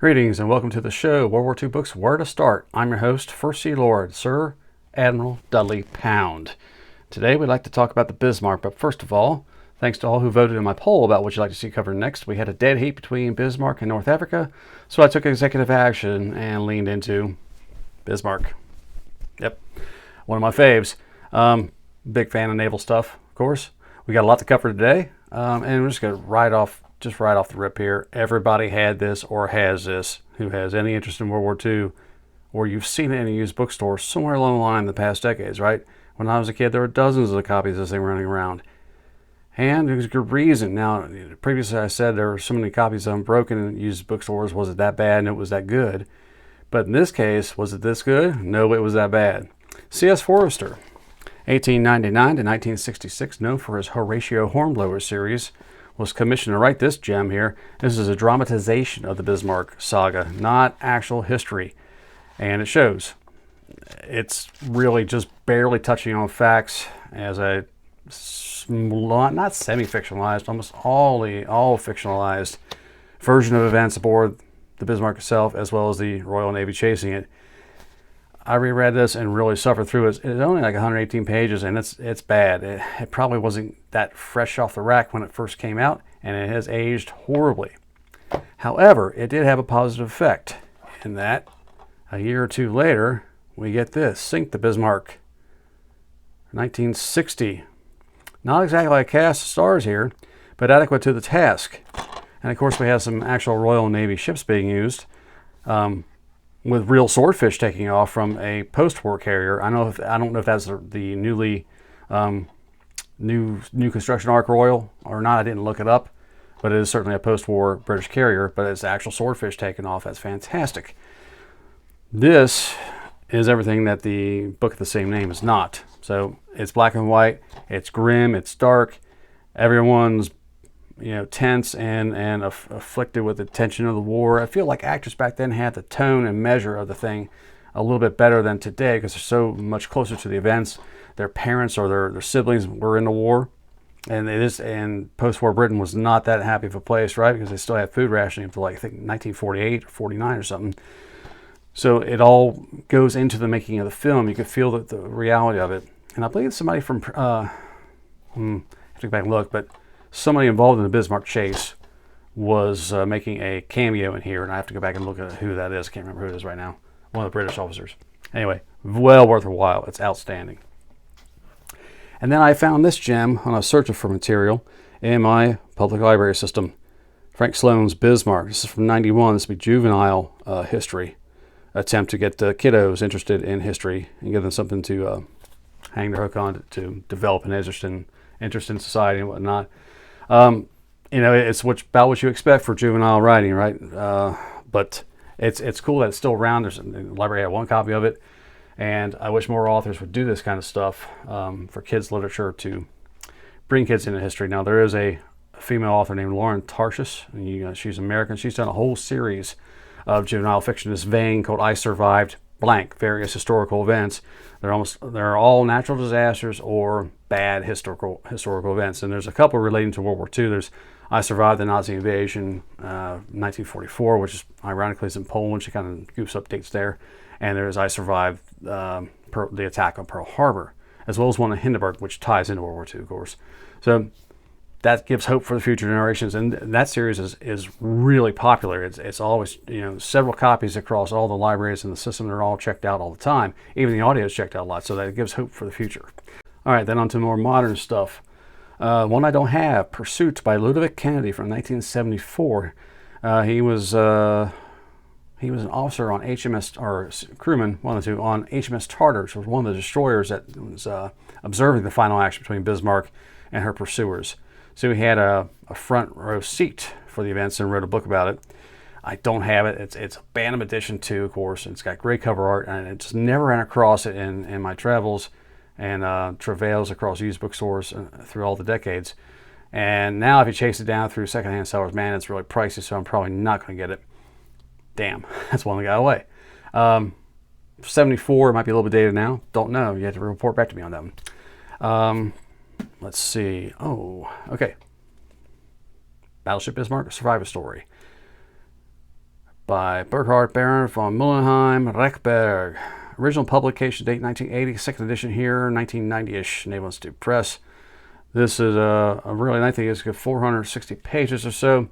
Greetings and welcome to the show, World War II Books, Where to Start. I'm your host, First Sea Lord, Sir Admiral Dudley Pound. Today we'd like to talk about the Bismarck, but first of all, thanks to all who voted in my poll about what you'd like to see covered next. We had a dead heat between Bismarck and North Africa, so I took executive action and leaned into Bismarck. Yep, one of my faves. Big fan of naval stuff, of course. We got a lot to cover today, and we're just going to right off the rip here. Everybody had this or has this who has any interest in World War II, or you've seen it in a used bookstore somewhere along the line in the past decades, right? When I was a kid, there were dozens of copies of this thing running around. And there's a good reason. Now, previously I said there were so many copies of them broken in used bookstores. Was it that bad? And it was that good. But in this case, was it this good? No, it was that bad. C.S. Forester, 1899 to 1966, known for his Horatio Hornblower series, was commissioned to write this gem here. This is a dramatization of the Bismarck Saga, not actual history. And it shows. It's really just barely touching on facts as a not semi-fictionalized, almost all fictionalized version of events aboard the Bismarck itself, as well as the Royal Navy chasing it. I reread this and really suffered through it. It's only like 118 pages, and it's bad. It probably wasn't that fresh off the rack when it first came out, and it has aged horribly. However, it did have a positive effect in that a year or two later, we get this, Sank the Bismarck, 1960. Not exactly a cast of stars here, but adequate to the task. And of course, we have some actual Royal Navy ships being used, with real swordfish taking off from a post-war carrier. I don't know if that's the newly new construction Ark Royal or not. I didn't look it up, but it is certainly a post-war British carrier. But it's actual swordfish taking off. That's fantastic. This is everything that the book of the same name is not. So it's black and white. It's grim. It's dark. Everyone's tense and afflicted with the tension of the war. I feel like actors back then had the tone and measure of the thing a little bit better than today because they're so much closer to the events. Their parents or their siblings were in the war, and post-war Britain was not that happy of a place, right? Because they still had food rationing until I think 1948 or 49 or something. So it all goes into the making of the film. You could feel the reality of it. And I believe somebody from I have to go back and look, but somebody involved in the Bismarck chase was making a cameo in here, and I have to go back and look at who that is. I can't remember who it is right now. One of the British officers. Anyway, well worth a while. It's outstanding. And then I found this gem on a search for material in my public library system. Frank Sloan's Bismarck. This is from '91. This will be juvenile history. Attempt to get kiddos interested in history and give them something to hang their hook on to develop an interest in society and whatnot. It's about what you expect for juvenile writing, right? But it's cool that it's still around. The library had one copy of it, and I wish more authors would do this kind of stuff for kids' literature to bring kids into history. Now, there is a female author named Lauren Tarshish, and she's American. She's done a whole series of juvenile fiction in this vein called I Survived Blank, various historical events. They're all natural disasters or bad historical events. And there's a couple relating to World War II. There's I Survived the Nazi Invasion, 1944, which is ironically is in Poland. She kind of goofs up dates there. And there's I Survived the attack on Pearl Harbor, as well as one in Hindenburg, which ties into World War II, of course. So that gives hope for the future generations, and that series is really popular. It's always several copies across all the libraries in the system. They're all checked out all the time. Even the audio is checked out a lot, so that it gives hope for the future. All right, then on to more modern stuff. One I don't have, Pursuit by Ludovic Kennedy from 1974. He was an officer on HMS, or crewman, one of the two, on HMS Tartar, which was one of the destroyers that was observing the final action between Bismarck and her pursuers. So he had a front row seat for the events and wrote a book about it. I don't have it. It's a Bantam edition too, of course. It's got great cover art, and I just never ran across it in my travels and travails across used bookstores through all the decades. And now if you chase it down through secondhand sellers, man, it's really pricey, so I'm probably not going to get it. Damn, that's one that got away. 74, it might be a little bit dated now. Don't know. You have to report back to me on that one. Let's see. Oh, okay. Battleship Bismarck, Survivor Story. by Burkhard Baron von Mullenheim Rechberg. Original publication date 1980, second edition here, 1990-ish, Naval Institute Press. This is a really nice thing. It's got 460 pages or so.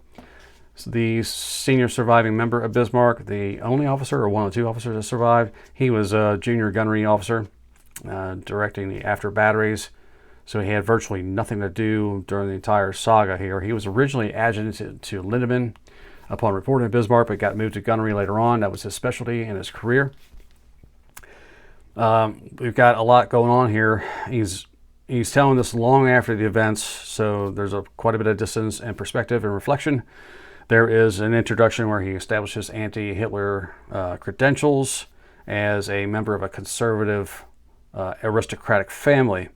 It's the senior surviving member of Bismarck, the only officer, or one of the two officers that survived. He was a junior gunnery officer, directing the after batteries. So he had virtually nothing to do during the entire saga here. He was originally adjutant to Lindemann upon reporting to Bismarck, but got moved to gunnery later on. That was his specialty in his career. We've got a lot going on here. He's telling this long after the events, so there's quite a bit of distance and perspective and reflection. There is an introduction where he establishes anti-Hitler credentials as a member of a conservative aristocratic family,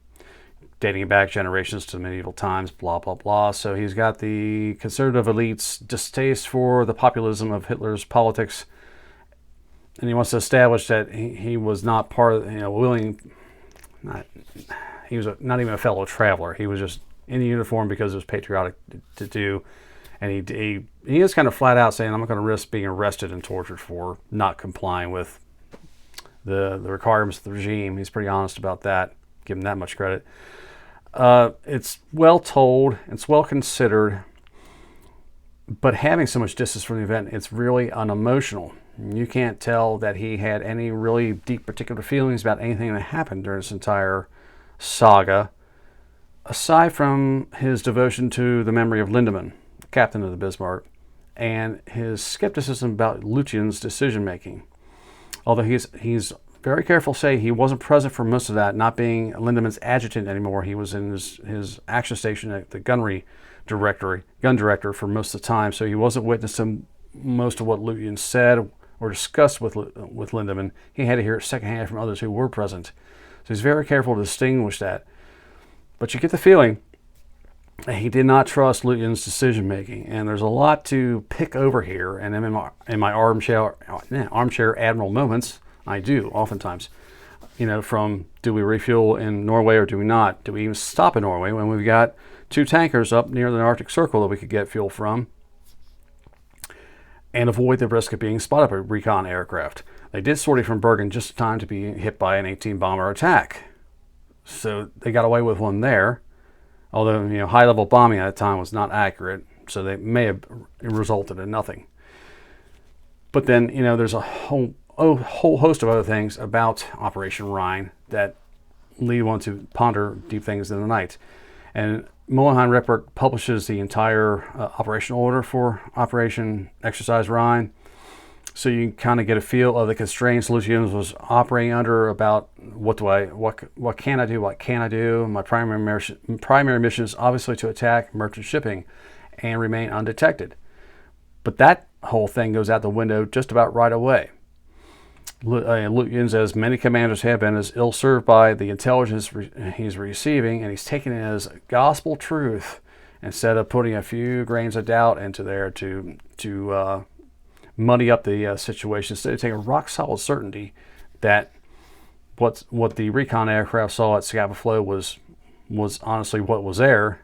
dating back generations to medieval times, blah, blah, blah. So he's got the conservative elite's distaste for the populism of Hitler's politics, and he wants to establish that he was not part of, he was not even a fellow traveler. He was just in the uniform because it was patriotic to do. And he is kind of flat out saying, I'm not going to risk being arrested and tortured for not complying with the requirements of the regime. He's pretty honest about that. Give him that much credit. It's well told, it's well considered, but having so much distance from the event, it's really unemotional. You can't tell that he had any really deep particular feelings about anything that happened during this entire saga, aside from his devotion to the memory of Lindemann, the captain of the Bismarck, and his skepticism about Lutyens' decision-making. Although he's very careful to say he wasn't present for most of that, not being Lindemann's adjutant anymore. He was in his action station at the gun director for most of the time, so he wasn't witness to most of what Lutyens said or discussed with Lindemann. He had to hear it secondhand from others who were present. So he's very careful to distinguish that. But you get the feeling that he did not trust Lutyens' decision-making. And there's a lot to pick over here. And in my armchair admiral moments, I do, oftentimes. From do we refuel in Norway or do we not? Do we even stop in Norway when we've got 2 tankers up near the Arctic Circle that we could get fuel from? And avoid the risk of being spotted by recon aircraft. They did sortie from Bergen just in time to be hit by an 18-bomber attack. So they got away with one there. Although, high-level bombing at the time was not accurate, so they may have resulted in nothing. But then, there's a whole host of other things about Operation Rhine that lead one to ponder deep things in the night. And Mullenheim Rechberg publishes the entire operational order for Operation Exercise Rhine, so you can kind of get a feel of the constraints Lutyens was operating under about what can I do, what can't I do. My primary mission is obviously to attack merchant shipping and remain undetected. But that whole thing goes out the window just about right away. Lutyens, as many commanders have been, is ill-served by the intelligence he's receiving, and he's taking it as gospel truth instead of putting a few grains of doubt into there to muddy up the situation. Instead of taking rock solid certainty that what the recon aircraft saw at Scapa Flow was honestly what was there.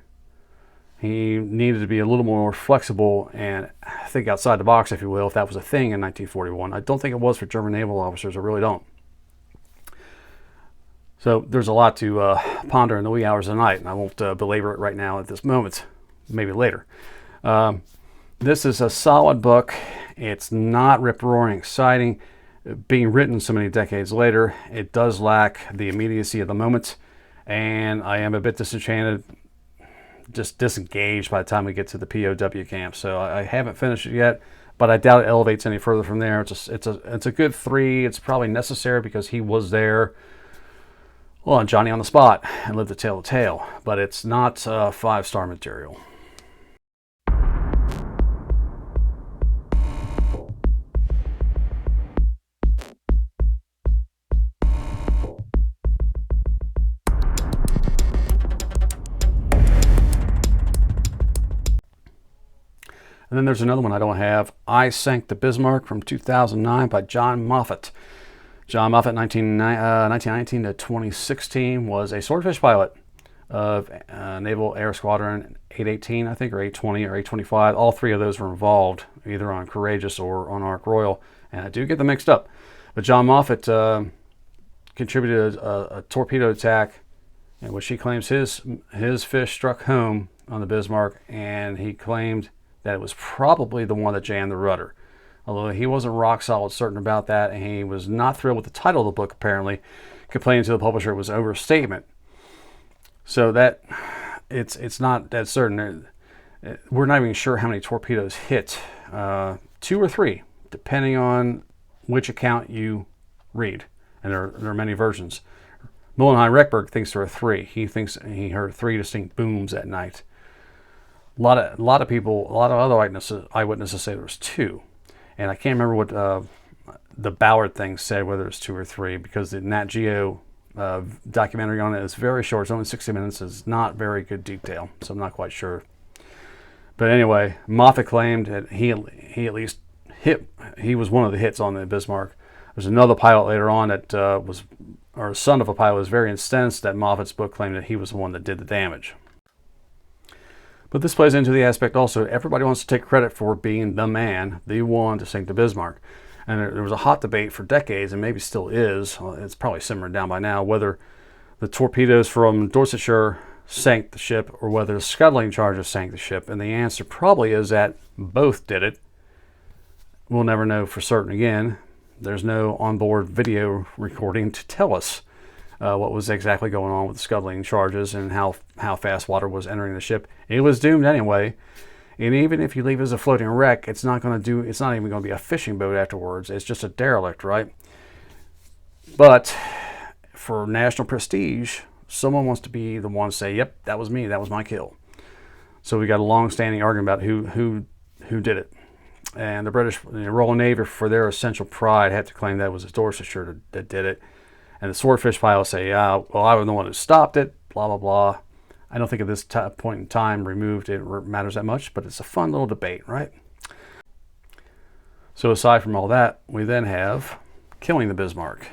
He needed to be a little more flexible and think outside the box, if you will, if that was a thing in 1941. I don't think it was for German naval officers. I really don't. So there's a lot to ponder in the wee hours of the night, and I won't belabor it right now at this moment, maybe later. This is a solid book. It's not rip-roaring exciting. Being written so many decades later, it does lack the immediacy of the moment, and I am a bit disenchanted, just disengaged by the time we get to the POW camp. So I haven't finished it yet, but I doubt it elevates any further from there. It's a good 3. It's probably necessary because he was there, well, Johnny on the spot, and lived to tell the tale. But it's not 5-star material. And then there's another one I don't have. I Sank the Bismarck from 2009 by John Moffat. John Moffat, 1919 to 2016, was a swordfish pilot of Naval Air Squadron 818, I think, or 820 or 825. All three of those were involved, either on Courageous or on Ark Royal, and I do get them mixed up. But John Moffat contributed a torpedo attack in which he claims his fish struck home on the Bismarck, and he claimed that it was probably the one that jammed the rudder. Although he wasn't rock solid certain about that, and he was not thrilled with the title of the book, apparently, complaining to the publisher it was an overstatement. So that it's not that certain. We're not even sure how many torpedoes hit, 2 or 3, depending on which account you read, and there are many versions. Mullenheim Reckberg thinks there are 3. He thinks he heard 3 distinct booms at night. A lot of people, a lot of other eyewitnesses say there was 2, and I can't remember what the Ballard thing said, whether it's 2 or 3, because the Nat Geo documentary on it is very short. It's only 60 minutes. It's not very good detail, so I'm not quite sure. But anyway, Moffat claimed that he at least he was one of the hits on the Bismarck. There's another pilot later on that or son of a pilot was very incensed that Moffat's book claimed that he was the one that did the damage. But this plays into the aspect also, everybody wants to take credit for being the man, the one to sink the Bismarck. And there was a hot debate for decades, and maybe still is, it's probably simmered down by now, whether the torpedoes from Dorsetshire sank the ship or whether the scuttling charges sank the ship. And the answer probably is that both did it. We'll never know for certain again. There's no onboard video recording to tell us what was exactly going on with the scuttling charges and how fast water was entering the ship. It was doomed anyway. And even if you leave it as a floating wreck, it's not even going to be a fishing boat afterwards. It's just a derelict, right? But for national prestige, someone wants to be the one to say, yep, that was me, that was my kill. So we got a long-standing argument about who did it. And the British Royal Navy, for their essential pride, had to claim that it was a Dorsetshire that did it. And the swordfish pilots say, well, I was the one who stopped it, blah, blah, blah. I don't think at this point in time removed it matters that much, but it's a fun little debate, right? So aside from all that, we then have Killing the Bismarck.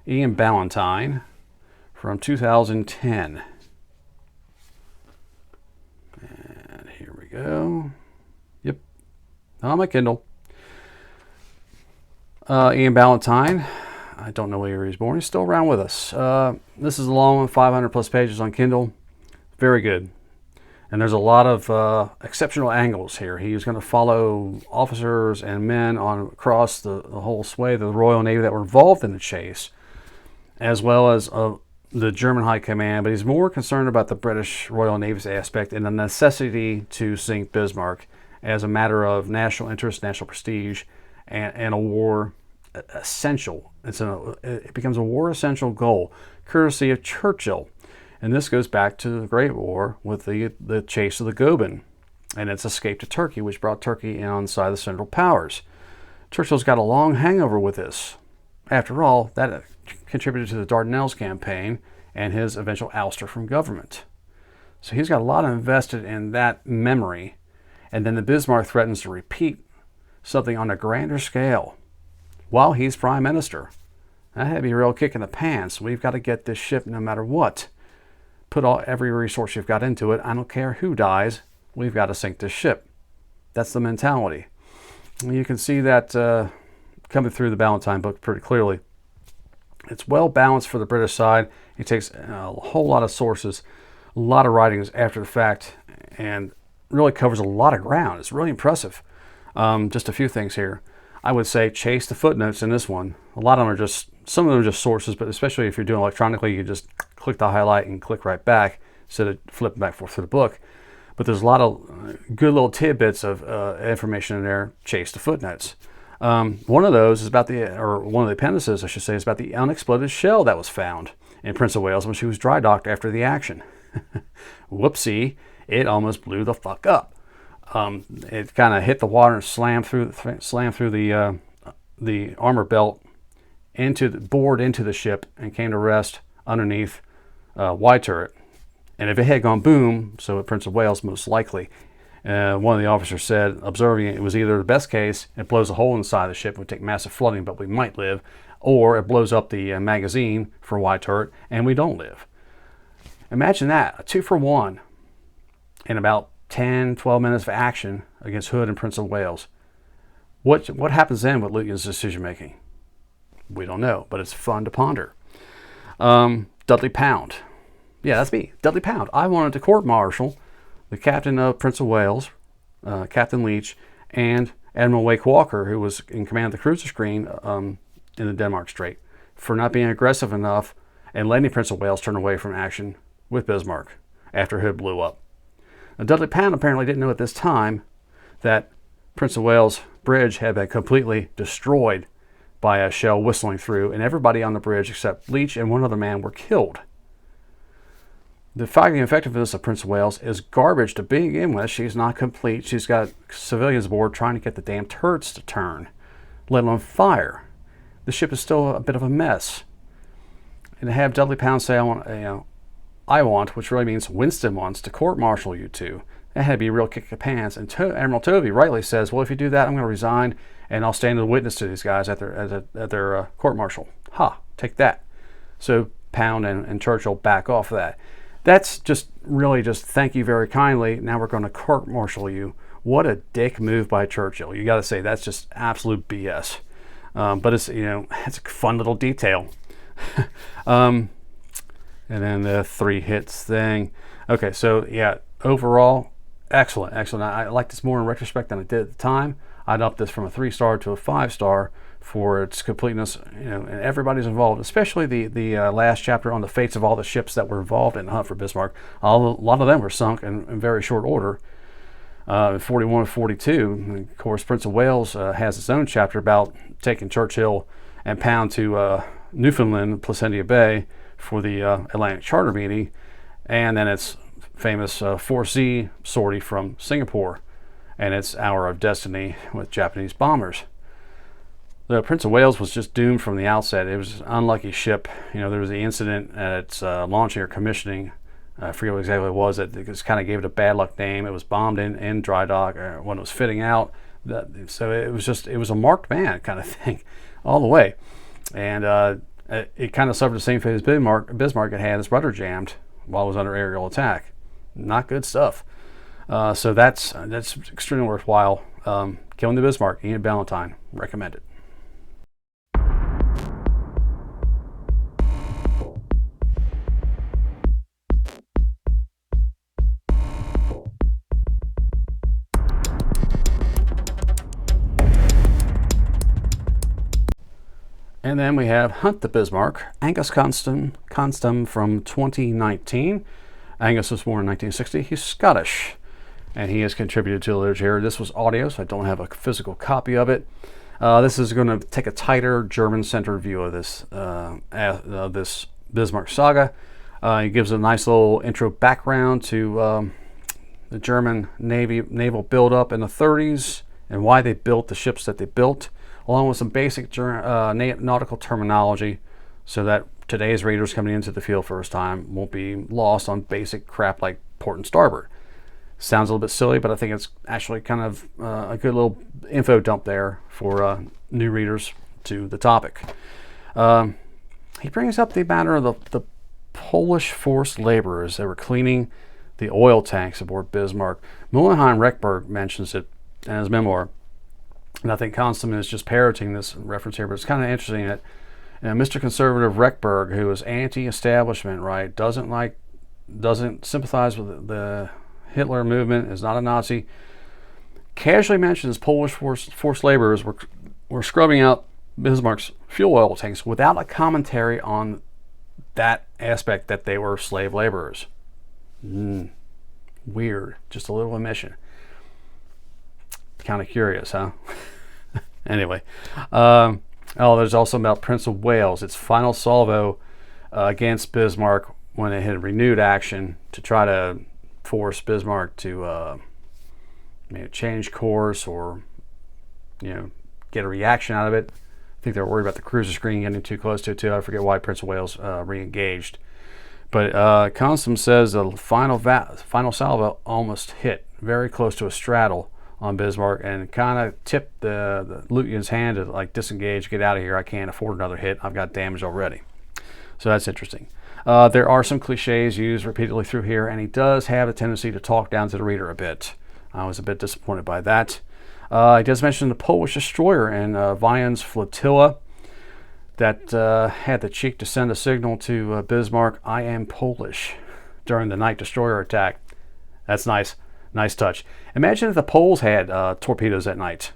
Ian Ballantyne from 2010. And here we go. Yep. On my Kindle. Ian Ballantyne. I don't know where he was born. He's still around with us. This is a long one, 500 plus pages on Kindle. Very good. And there's a lot of exceptional angles here. He's going to follow officers and men across the whole swathe of the Royal Navy that were involved in the chase, as well as the German High Command. But he's more concerned about the British Royal Navy's aspect and the necessity to sink Bismarck as a matter of national interest, national prestige, and a war essential. It becomes a war essential goal, courtesy of Churchill. And this goes back to the Great War with the chase of the Goeben and its escape to Turkey, which brought Turkey in on the side of the Central Powers. Churchill's got a long hangover with this. After all, that contributed to the Dardanelles campaign and his eventual ouster from government. So he's got a lot invested in that memory. And then the Bismarck threatens to repeat something on a grander scale while he's prime minister. That had to be a real kick in the pants. We've got to get this ship no matter what. Put every resource you've got into it. I don't care who dies. We've got to sink this ship. That's the mentality. And you can see that coming through the Ballantyne book pretty clearly. It's well balanced for the British side. He takes a whole lot of sources, a lot of writings after the fact, and really covers a lot of ground. It's really impressive. Just a few things here. I would say chase the footnotes in this one. A lot of them are some of them are just sources, but especially if you're doing electronically, you just click the highlight and click right back instead of flipping back and forth through the book. But there's a lot of good little tidbits of information in there. Chase the footnotes. One of those is about one of the appendices, I should say, is about the unexploded shell that was found in Prince of Wales when she was dry docked after the action. Whoopsie, it almost blew the fuck up. It kind of hit the water and slammed through the armor belt bored into the ship and came to rest underneath Y turret. And if it had gone boom, so at Prince of Wales most likely, one of the officers said, observing it was either the best case, it blows a hole inside the ship, would take massive flooding, but we might live, or it blows up the magazine for Y turret and we don't live. Imagine that, a 2-for-1. in about 10, 12 minutes of action against Hood and Prince of Wales. What happens then with Lutyens' decision making? We don't know, but it's fun to ponder. Dudley Pound. Yeah, that's me, Dudley Pound. I wanted to court-martial the captain of Prince of Wales, Captain Leach, and Admiral Wake Walker, who was in command of the cruiser screen in the Denmark Strait, for not being aggressive enough and letting Prince of Wales turn away from action with Bismarck after Hood blew up. Now, Dudley Pound apparently didn't know at this time that Prince of Wales bridge had been completely destroyed by a shell whistling through, and everybody on the bridge except Leach and one other man were killed. The fighting effectiveness of Prince of Wales is garbage to begin with. She's not complete. She's got civilians aboard trying to get the damn turrets to turn, let alone fire. The ship is still a bit of a mess. And to have Dudley Pound say, I want, which really means Winston wants, to court-martial you two, that had to be a real kick of pants. And Admiral Tovey rightly says, well, if you do that, I'm going to resign, and I'll stand as a witness to these guys at their court-martial. Ha, take that. So Pound and Churchill back off of that. That's just really just thank you very kindly. Now we're going to court-martial you. What a dick move by Churchill. You got to say, that's just absolute BS. But it's, it's a fun little detail. And then the 3 hits thing. Okay, so yeah, overall, excellent. I like this more in retrospect than I did at the time. I'd up this from a 3-star to a 5-star for its completeness, and everybody's involved, especially the last chapter on the fates of all the ships that were involved in the hunt for Bismarck. A lot of them were sunk in very short order. 41 and 42, and of course, Prince of Wales has its own chapter about taking Churchill and Pound to Newfoundland, Placentia Bay, for the Atlantic Charter meeting, and then its famous 4C sortie from Singapore and its Hour of Destiny with Japanese bombers. The Prince of Wales was just doomed from the outset. It was an unlucky ship. There was the incident at its launching or commissioning. I forget what exactly it was. It just kind of gave it a bad luck name. It was bombed in dry dock when it was fitting out. So it was a marked man kind of thing all the way. And it kind of suffered the same fate as Bismarck had his rudder jammed while it was under aerial attack. Not good stuff. So that's extremely worthwhile. Killing the Bismarck, Enid Ballantyne, recommended. And then we have Hunt the Bismarck, Angus Constam from 2019. Angus was born in 1960. He's Scottish, and he has contributed to the literature. This was audio, so I don't have a physical copy of it. This is going to take a tighter German-centered view of this Bismarck Saga. He gives a nice little intro background to the German naval buildup in the 30s and why they built the ships that they built, along with some basic nautical terminology so that today's readers coming into the field first time won't be lost on basic crap like port and starboard. Sounds a little bit silly, but I think it's actually kind of a good little info dump there for new readers to the topic. He brings up the matter of the Polish forced laborers that were cleaning the oil tanks aboard Bismarck. Muhlenheim Reckberg mentions it in his memoir. And I think Constam is just parroting this reference here, but it's kind of interesting that Mr. Conservative Reckberg, who is anti-establishment, right, doesn't sympathize with the Hitler movement, is not a Nazi, casually mentions Polish forced laborers were scrubbing out Bismarck's fuel oil tanks without a commentary on that aspect that they were slave laborers. Weird, just a little omission. Kind of curious, huh? Anyway, there's also about Prince of Wales, its final salvo against Bismarck when it had renewed action to try to force Bismarck to change course or get a reaction out of it. I think they were worried about the cruiser screen getting too close to it too. I forget why Prince of Wales re-engaged. But Constam says the final salvo almost hit, very close to a straddle on Bismarck, and kind of tipped the Lutyens' hand to disengage, get out of here. I can't afford another hit. I've got damage already. So that's interesting. There are some cliches used repeatedly through here, and he does have a tendency to talk down to the reader a bit. I was a bit disappointed by that. He does mention the Polish destroyer in Vian's flotilla that had the cheek to send a signal to Bismarck, "I am Polish," during the night destroyer attack. That's nice. Nice touch. Imagine if the Poles had torpedoes at night.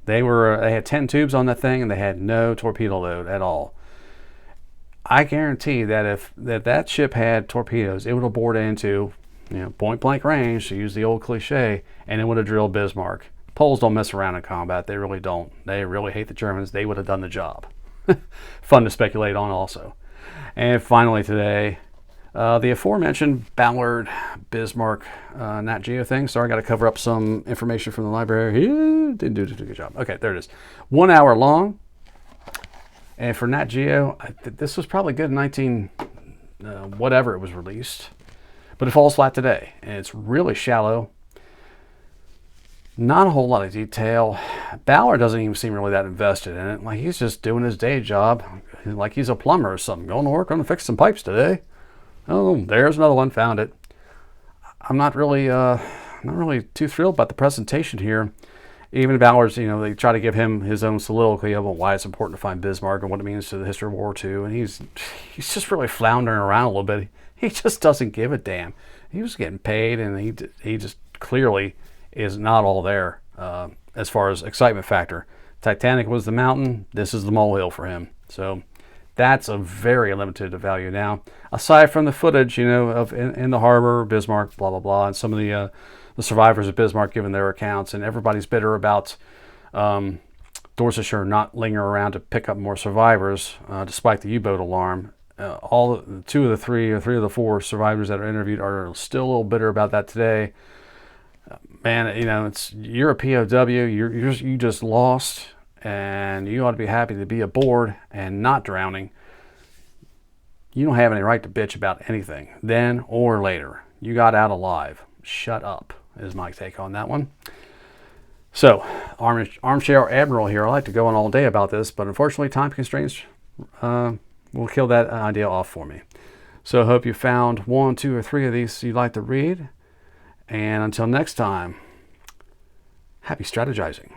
They had 10 tubes on that thing, and they had no torpedo load at all. I guarantee that if that ship had torpedoes, it would have bored into, point blank range, to use the old cliche, and it would have drilled Bismarck. Poles don't mess around in combat. They really don't. They really hate the Germans. They would have done the job. Fun to speculate on also. And finally today, the aforementioned Ballard Bismarck Nat Geo thing. Sorry, I got to cover up some information from the library. Yeah, didn't do a good job. Okay, there it is. 1 hour long. And for Nat Geo, this was probably good in 19 whatever it was released. But it falls flat today. And it's really shallow. Not a whole lot of detail. Ballard doesn't even seem really that invested in it. Like, he's just doing his day job. Like he's a plumber or something. Going to work, going to fix some pipes today. Oh, there's another one. Found it. I'm not really too thrilled about the presentation here. Even Ballard's, they try to give him his own soliloquy about why it's important to find Bismarck and what it means to the history of War II. And he's just really floundering around a little bit. He just doesn't give a damn. He was getting paid, and he just clearly is not all there as far as excitement factor. Titanic was the mountain. This is the molehill for him. So that's a very limited value now. Aside from the footage, of in the harbor, Bismarck, blah, blah, blah, and some of the survivors of Bismarck giving their accounts, and everybody's bitter about Dorsetshire not lingering around to pick up more survivors, despite the U-boat alarm. Two of the three of the four survivors that are interviewed are still a little bitter about that today. Man, you're a POW, you just lost, and you ought to be happy to be aboard and not drowning. You don't have any right to bitch about anything, then or later. You got out alive. Shut up, is my take on that one. So, armchair admiral here. I like to go on all day about this, but unfortunately time constraints will kill that idea off for me. So I hope you found 1, 2, or 3 of these you'd like to read. And until next time, happy strategizing.